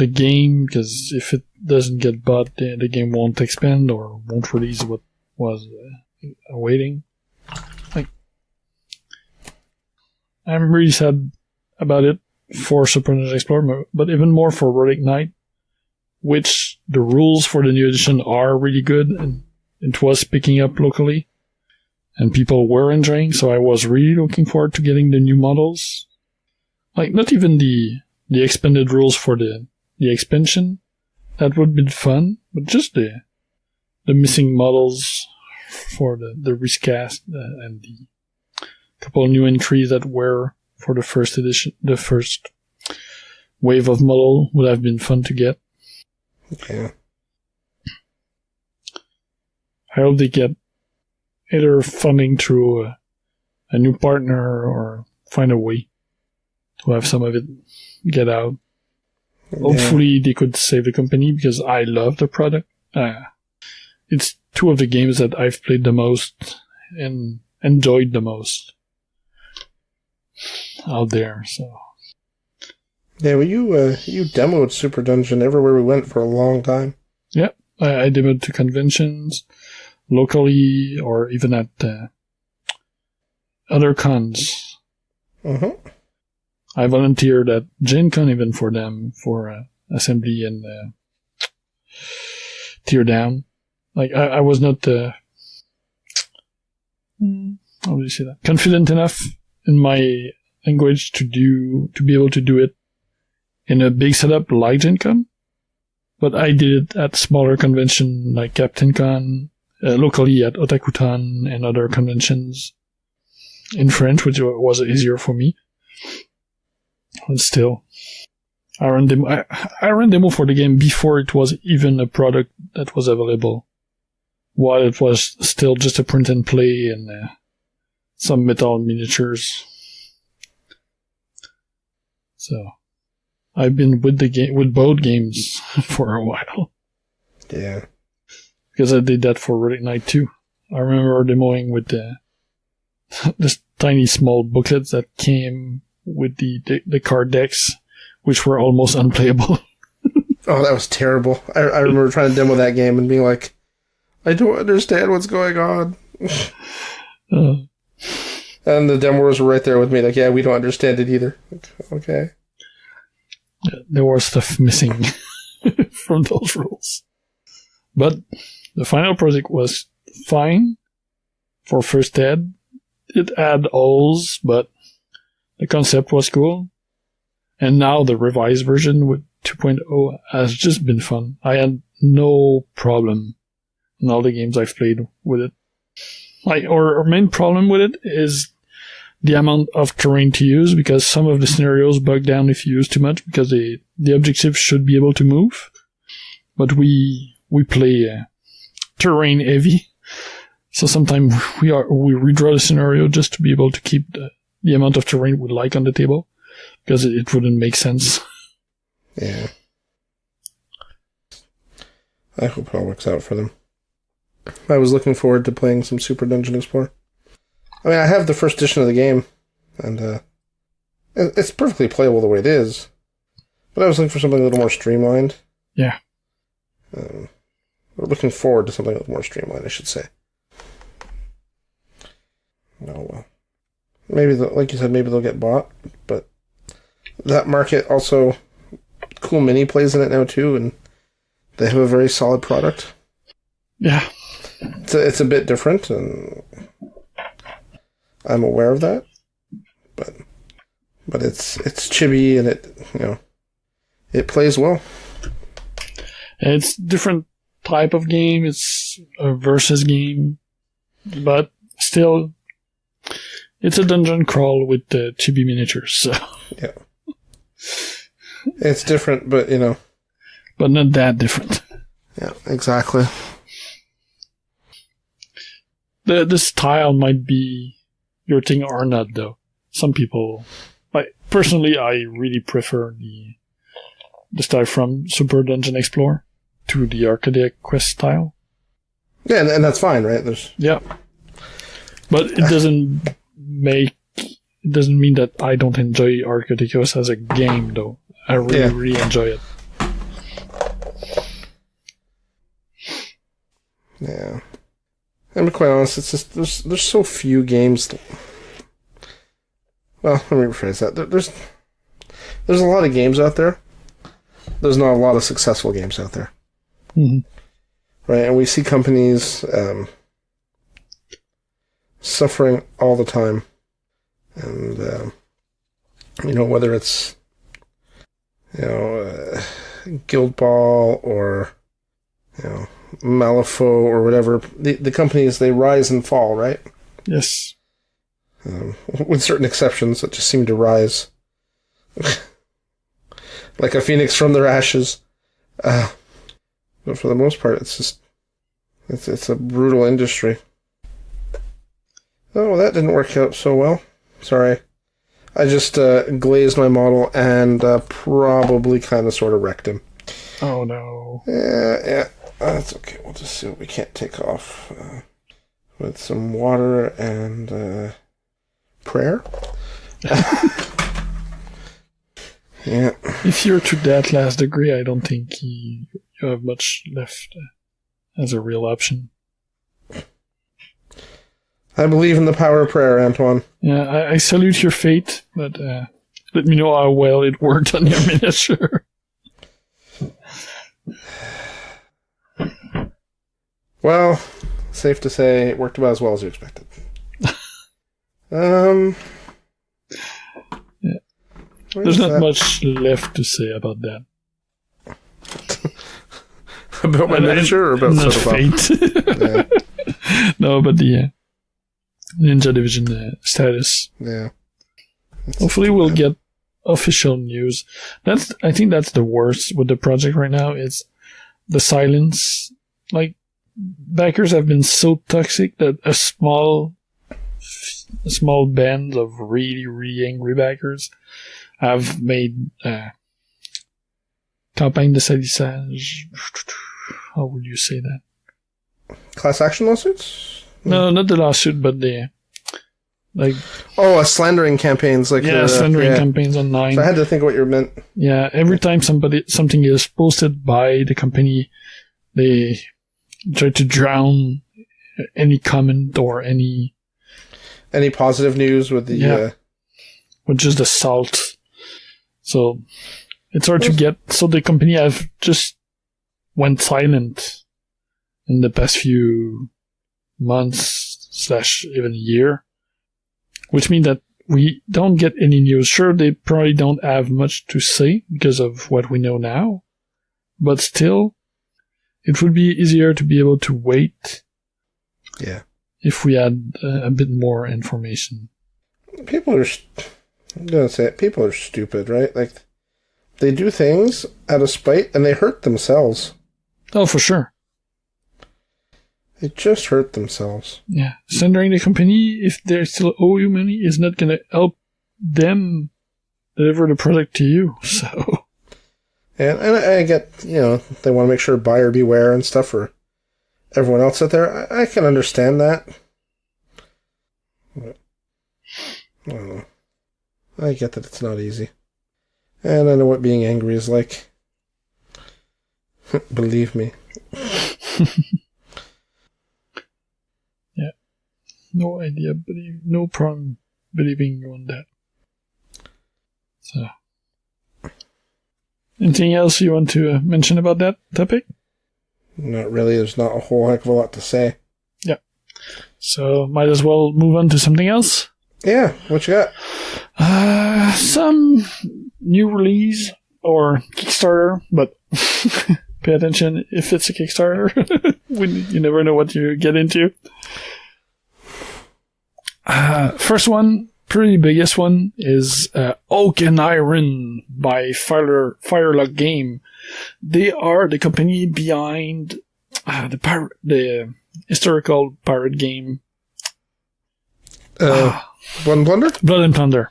game, because if it doesn't get bought, the game won't expand or won't release what was awaiting. Like, I'm really sad about it for Super Nintendo Explorer, but even more for Relic Knight, which the rules for the new edition are really good, and it was picking up locally, and people were enjoying, so I was really looking forward to getting the new models. Like, not even the expanded rules for the expansion. That would be fun, but just the missing models for the recast and the couple of new entries that were for the first edition, the first wave of model would have been fun to get. Okay. I hope they get either funding through a new partner or find a way to have some of it get out. Yeah. Hopefully they could save the company, because I love the product. It's two of the games that I've played the most and enjoyed the most out there. So yeah, well, you demoed Super Dungeon everywhere we went for a long time. Yeah, I demoed to conventions locally or even at other cons. Mm-hmm. I volunteered at Gen Con even for them for assembly and teardown. Like, I was not how do you say that? Confident enough in my language to be able to do it in a big setup like Gen Con. But I did it at smaller convention like Captain Con, locally at Otakutan and other conventions in French, which was easier for me. But still, I ran demo for the game before it was even a product that was available, while it was still just a print and play and some metal miniatures. So I've been with both games for a while. Yeah. Because I did that for Relic Knight too. I remember demoing with this tiny small booklets that came with the card decks, which were almost unplayable. Oh, that was terrible. I remember trying to demo that game and being like, I don't understand what's going on. And the demoers were right there with me, like, yeah, we don't understand it either. Like, okay. There was stuff missing from those rules. But the final project was fine for first ed. It had holes, but the concept was cool. And now the revised version with 2.0 has just been fun. I had no problem in all the games I've played with it. Our main problem with it is the amount of terrain to use, because some of the scenarios bug down if you use too much, because the objectives should be able to move. But we play terrain heavy, so sometimes we redraw the scenario just to be able to keep the amount of terrain we like on the table, because it wouldn't make sense. Yeah. I hope it all works out for them. I was looking forward to playing some Super Dungeon Explorer. I mean, I have the first edition of the game, and it's perfectly playable the way it is, but I was looking for something a little more streamlined. Yeah. We're looking forward to something a little more streamlined, I should say. Oh, well. Maybe, like you said, maybe they'll get bought, but that market also... Cool Mini plays in it now, too, and they have a very solid product. Yeah. It's a bit different, and I'm aware of that, but it's chibi, and it plays well. It's different type of game. It's a versus game, but still, it's a dungeon crawl with the chibi miniatures. So. Yeah. It's different, but but not that different. Yeah, exactly. The style might be your thing or not, though. Some people, personally, I really prefer the style from Super Dungeon Explorer to the Arcade Quest style. Yeah, and that's fine, right? Yeah, but it doesn't mean that I don't enjoy Arcade Quest as a game, though. I really enjoy it. Yeah. And to be quite honest, it's just there's so few games. Well, let me rephrase that. There's a lot of games out there. There's not a lot of successful games out there. Mm-hmm. Right, and we see companies suffering all the time. And, whether it's, Guild Ball or, Malifaux or whatever, the companies, they rise and fall, right? Yes. With certain exceptions that just seem to rise. Like a phoenix from their ashes. But for the most part, it's a brutal industry. Oh, well, that didn't work out so well. Sorry. I just glazed my model and probably kind of sort of wrecked him. Oh, no. Yeah. That's okay. We'll just see what we can't take off with some water and prayer. Yeah. If you're to that last degree, I don't think you have much left as a real option. I believe in the power of prayer, Antoine. Yeah, I salute your fate, but let me know how well it worked on your miniature. Well, safe to say it worked about as well as you expected. Yeah. There's not much left to say about that. About my miniature or about not fate? Yeah. No, but the Ninja Division status. Yeah. Hopefully we'll get official news. I think that's the worst with the project right now. It's the silence. Like, backers have been so toxic that a small band of really, really angry backers have made campagne de salissage. How would you say that? Class action lawsuits? No, not the lawsuit, but slandering campaigns, slandering campaigns online. So I had to think of what you meant. Yeah, every time something is posted by the company, they try to drown any comment or any positive news with the with just the salt. So it's hard to get. So the company have just went silent in the past few months / even year, which means that we don't get any news. Sure, they probably don't have much to say because of what we know now, but still, it would be easier to be able to wait. Yeah. If we had a bit more information. People are stupid, right? Like, they do things out of spite and they hurt themselves. Oh, for sure. They just hurt themselves. Yeah. Slandering the company, if they still owe you money, is not going to help them deliver the product to you. So. And I get, they want to make sure buyer beware and stuff for everyone else out there. I can understand that. But, I don't know. I get that it's not easy. And I know what being angry is like. Believe me. Yeah. No idea, no problem believing you on that. So. Anything else you want to mention about that topic? Not really. There's not a whole heck of a lot to say. Yeah. So, might as well move on to something else? Yeah. What you got? Some new release or Kickstarter, but pay attention if it's a Kickstarter. You never know what you get into. First one, pretty biggest one, is Oak and Iron by Firelock game. They are the company behind the historical pirate game. Blood and Plunder? Blood and Plunder.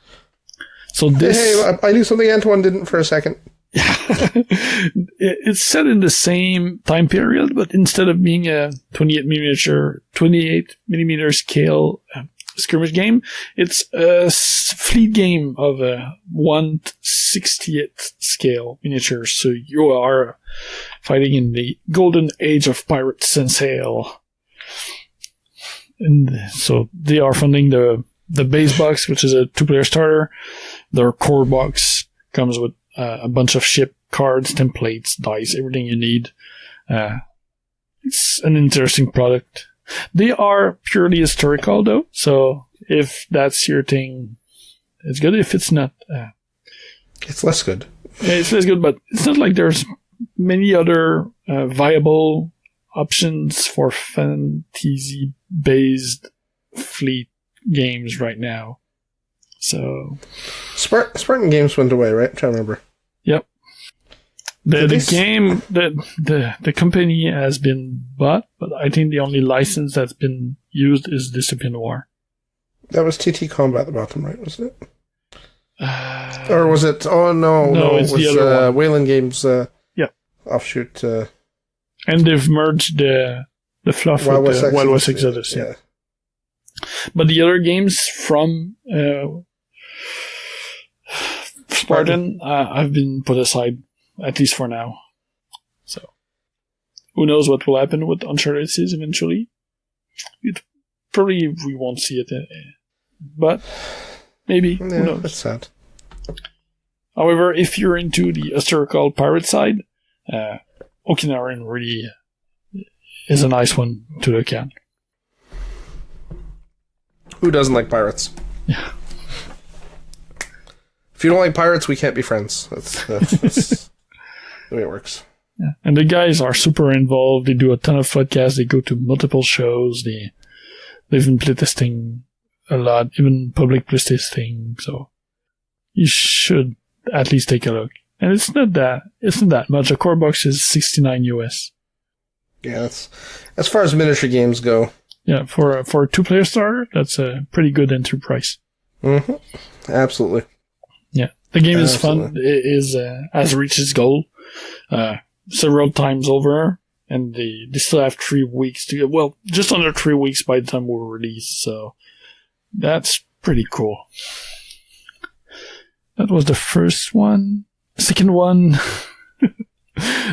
So this... Hey, I knew something Antoine didn't for a second. It's set in the same time period, but instead of being a 28 millimeter scale skirmish game, it's a fleet game of a 1/60th scale miniatures. So you are fighting in the golden age of pirates and sail. And so they are funding the base box, which is a 2-player starter. Their core box comes with a bunch of ship cards, templates, dice, everything you need. It's an interesting product. They are purely historical, though, so if that's your thing, it's good. If it's not... it's less good. Yeah, it's less good, but it's not like there's many other viable options for fantasy-based fleet games right now. So... Spartan Games went away, right? I'm trying to remember. Yep. The company has been bought, but I think the only license that's been used is Discipline War. That was TT Combat that bought them, right? Wasn't it? Or was it? Oh no! It's it was the other one. Wayland Games. Yeah. Offshoot. And they've merged the fluff with the Wild West Exodus. Yeah. But the other games from Spartan have been put aside, at least for now. So, who knows what will happen with Uncharted Seas eventually? Probably we won't see it, but maybe. Yeah, who knows? That's sad. However, if you're into the historical pirate side, Okinawan really is a nice one to look at. Who doesn't like pirates? Yeah. If you don't like pirates, we can't be friends. That's the way it works. Yeah. And the guys are super involved. They do a ton of podcasts. They go to multiple shows. They've been playtesting a lot, even public playtesting. So you should at least take a look. And it's not that much. A core box is $69 US. Yeah, that's as far as miniature games go. Yeah, for a 2-player starter, that's a pretty good entry price. Mm-hmm. Absolutely. Yeah. The game is fun. It has reached its goal several times over, and they still have 3 weeks to go. Well, just under 3 weeks by the time we'll release, so that's pretty cool. That was the first one. Second one,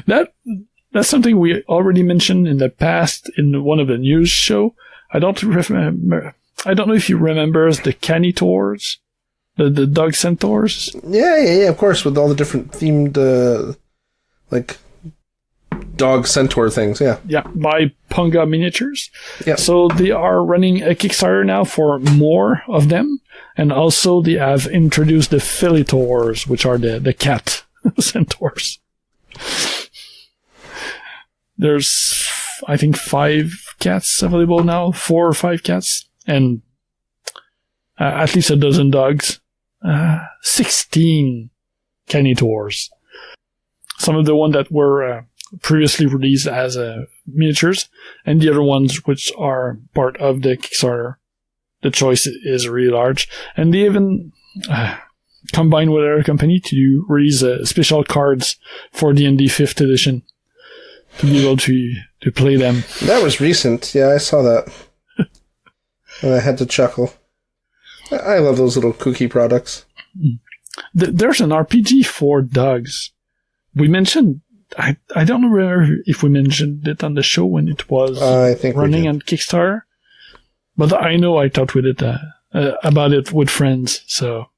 that's something we already mentioned in the past in one of the news show. I don't know if you remember the Canitaurs, the dog centaurs. Yeah, of course, with all the different themed, like, dog centaur things, yeah. Yeah, by Punga Miniatures. Yeah. So they are running a Kickstarter now for more of them, and also they have introduced the Felitaurs, which are the cat centaurs. There's, I think, 5 cats available now, 4 or 5 cats, and at least a dozen dogs. 16 Canitaurs. Some of the ones that were previously released as miniatures, and the other ones which are part of the Kickstarter. The choice is really large, and they even combined with our company to release special cards for D&D 5th edition to be able to play them. That was recent. Yeah, I saw that. And I had to chuckle. I love those little kooky products. There's an RPG for dogs. We mentioned, I don't remember if we mentioned it on the show when it was running on Kickstarter, but I know I talked with it about it with friends. So,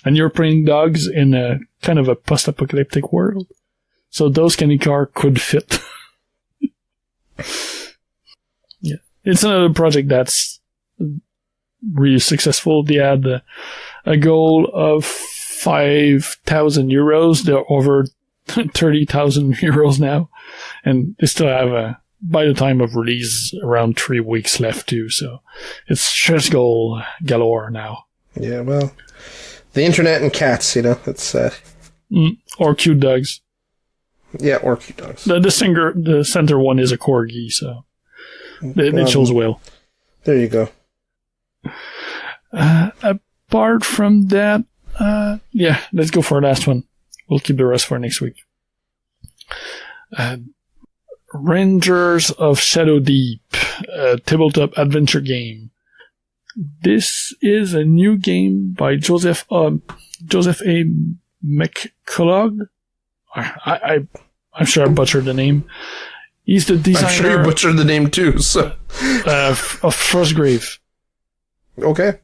and you're playing dogs in a kind of a post-apocalyptic world, so those Canitaurs could fit. Yeah, it's another project that's really successful. They had a goal of 5,000 euros. They're over 30,000 euros now, and they still have by the time of release around 3 weeks left too. So it's stretch goal galore now. Yeah, well, the internet and cats, it's or cute dogs. Yeah, or cute dogs. The center one is a corgi, so it shows well. There you go. Apart from that, yeah, let's go for our last one. We'll keep the rest for next week. Rangers of Shadow Deep, a tabletop adventure game. This is a new game by Joseph A. McCullough. I'm sure I butchered the name. He's the designer. I'm sure you butchered the name too. So of Frostgrave. Okay.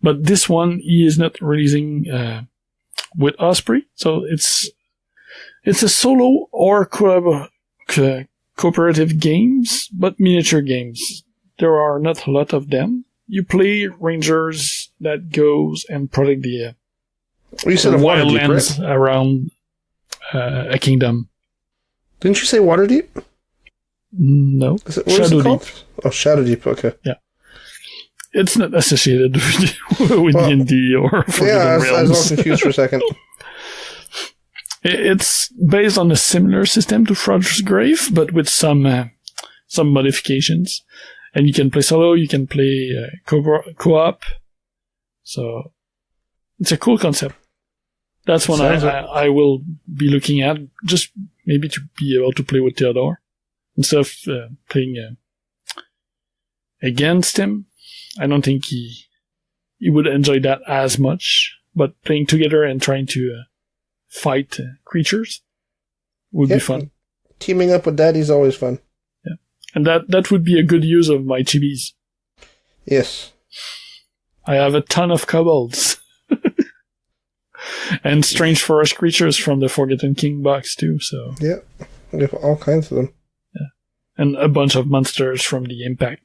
But this one he is not releasing with Osprey, so it's a solo or cooperative games, but miniature games. There are not a lot of them. You play rangers that goes and protect the wildlands around a kingdom. Didn't you say Waterdeep? No. What is it called? Oh, Shadow Deep. Okay. Yeah. It's not associated with D&D or Forbidden Realms. I was all confused for a second. It's based on a similar system to Frostgrave, but with some modifications. And you can play solo, you can play co-op. So it's a cool concept. That's one I will be looking at, just maybe to be able to play with Theodore instead of playing against him. I don't think he would enjoy that as much, but playing together and trying to fight creatures would be fun. Teaming up with Daddy's always fun. Yeah, and that would be a good use of my chibis. Yes. I have a ton of kobolds. And strange forest creatures from the Forgotten King box too, so. Yeah, we have all kinds of them. Yeah. And a bunch of monsters from the Impact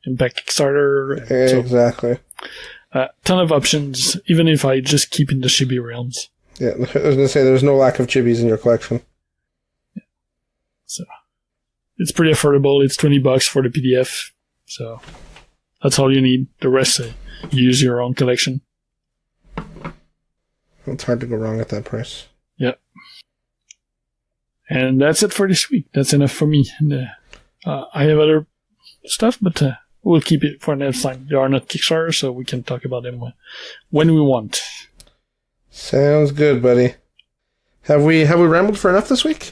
Kickstarter. Exactly. Ton of options, even if I just keep in the chibi realms. Yeah, I was going to say, there's no lack of chibis in your collection. Yeah. So, it's pretty affordable. It's $20 for the PDF. So, that's all you need. The rest, you use your own collection. It's hard to go wrong at that price. Yep. And that's it for this week. That's enough for me. And, I have other stuff, but we'll keep it for next time. They are not Kickstarter, so we can talk about them when we want. Sounds good, buddy. Have we rambled for enough this week?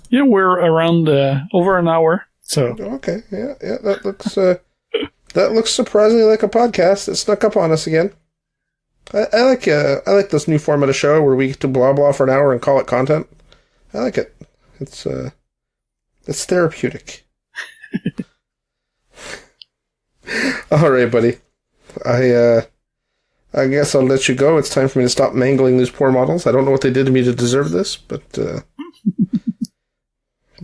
Yeah, we're around over an hour. So okay, yeah, that looks surprisingly like a podcast. It snuck up on us again. I like this new format of show where we get to blah blah for an hour and call it content. I like it. It's therapeutic. All right, buddy. I guess I'll let you go. It's time for me to stop mangling these poor models. I don't know what they did to me to deserve this, but the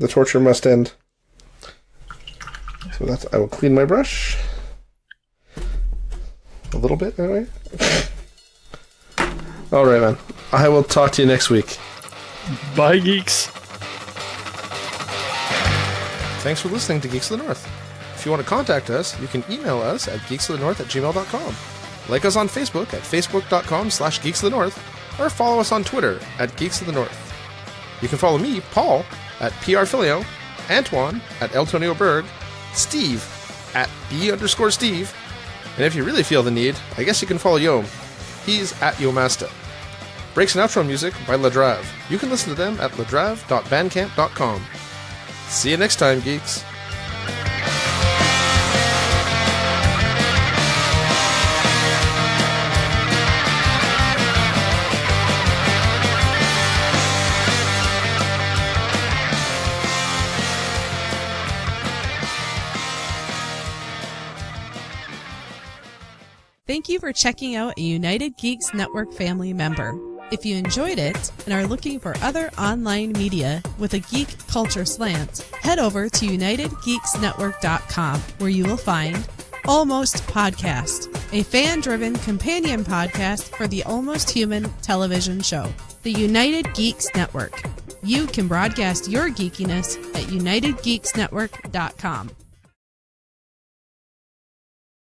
torture must end. So I will clean my brush. A little bit, anyway. All right, man. I will talk to you next week. Bye, geeks. Thanks for listening to Geeks of the North. If you want to contact us, you can email us at geeksofthenorth@gmail.com. Like us on Facebook at facebook.com/geeksofthenorth, or follow us on Twitter at geeksofthenorth. You can follow me, Paul, at prfilio, Antoine at Eltonio Berg, Steve at B_Steve, and if you really feel the need, I guess you can follow Yom. He's at Yomasta. Breaks and outro music by Ladrave. You can listen to them at ladrave.bandcamp.com. See you next time, geeks. Thank you for checking out a United Geeks Network family member. If you enjoyed it and are looking for other online media with a geek culture slant, head over to UnitedGeeksNetwork.com, where you will find Almost Podcast, a fan-driven companion podcast for the Almost Human television show. The United Geeks Network. You can broadcast your geekiness at UnitedGeeksNetwork.com.